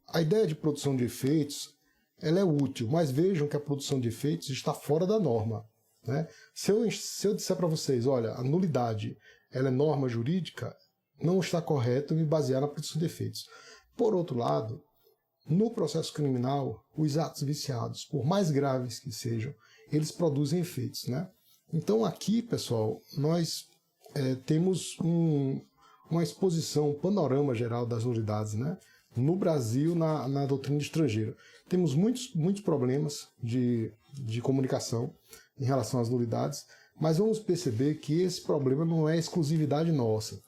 a ideia de produção de efeitos ela é útil, mas vejam que a produção de efeitos está fora da norma, né? Se eu disser para vocês, olha, a nulidade ela é norma jurídica, não está correto me basear na produção de efeitos. Por outro lado, no processo criminal, os atos viciados, por mais graves que sejam, eles produzem efeitos, né? Então aqui, pessoal, nós temos uma exposição, um panorama geral das nulidades, né? No Brasil, na doutrina estrangeira. Temos muitos problemas de comunicação em relação às nulidades, mas vamos perceber que esse problema não é exclusividade nossa.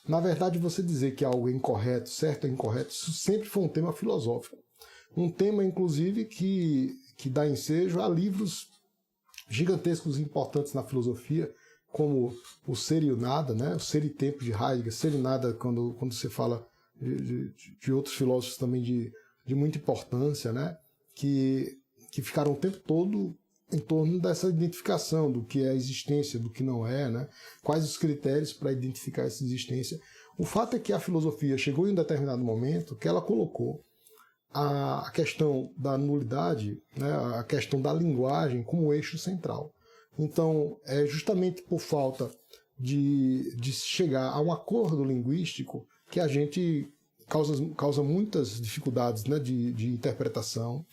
Na verdade, você dizer que algo é incorreto, certo ou incorreto, isso sempre foi um tema filosófico. Um tema, inclusive, que dá ensejo a livros gigantescos e importantes na filosofia, como o Ser e o Nada, né? O Ser e Tempo de Heidegger, Ser e Nada, quando você fala de outros filósofos também de muita importância, né? Que ficaram o tempo todo em torno dessa identificação do que é a existência, do que não é, né? Quais os critérios para identificar essa existência. O fato é que a filosofia chegou em um determinado momento que ela colocou a questão da nulidade, né, a questão da linguagem como eixo central. Então, é justamente por falta de chegar a um acordo linguístico que a gente causa muitas dificuldades, né, de interpretação,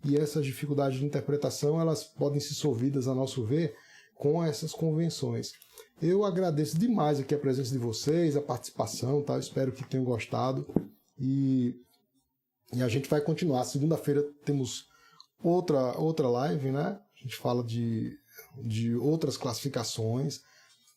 e essas dificuldades de interpretação elas podem ser solvidas, a nosso ver, com essas convenções. Eu agradeço demais aqui a presença de vocês, a participação, tá? Eu espero que tenham gostado, e a gente vai continuar. Segunda-feira temos outra live, né? A gente fala de outras classificações,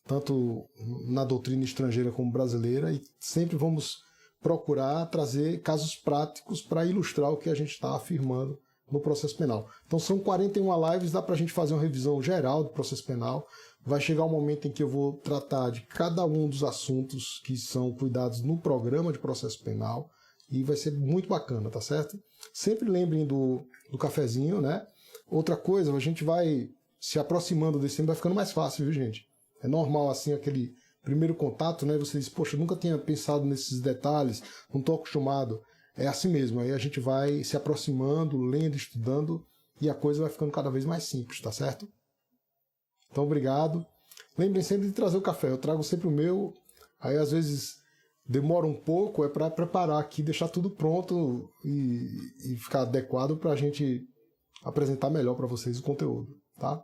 tanto na doutrina estrangeira como brasileira, e sempre vamos procurar trazer casos práticos para ilustrar o que a gente está afirmando no processo penal. Então são 41 lives, dá para a gente fazer uma revisão geral do processo penal. Vai chegar um momento em que eu vou tratar de cada um dos assuntos que são cuidados no programa de processo penal, e vai ser muito bacana, tá certo? Sempre lembrem do cafezinho, né? Outra coisa, a gente vai se aproximando desse tema, vai ficando mais fácil, viu, gente? É normal, assim, aquele primeiro contato, né? Você diz, poxa, eu nunca tinha pensado nesses detalhes, não estou acostumado. É assim mesmo, aí a gente vai se aproximando, lendo, estudando, e a coisa vai ficando cada vez mais simples, tá certo? Então, obrigado. Lembrem sempre de trazer o café, eu trago sempre o meu, aí às vezes demora um pouco, é para preparar aqui, deixar tudo pronto e ficar adequado para a gente apresentar melhor para vocês o conteúdo, tá?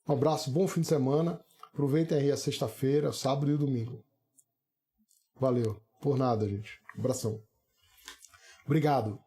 Um abraço, bom fim de semana, aproveitem aí a sexta-feira, sábado e o domingo. Valeu, por nada, gente. Abração. Obrigado.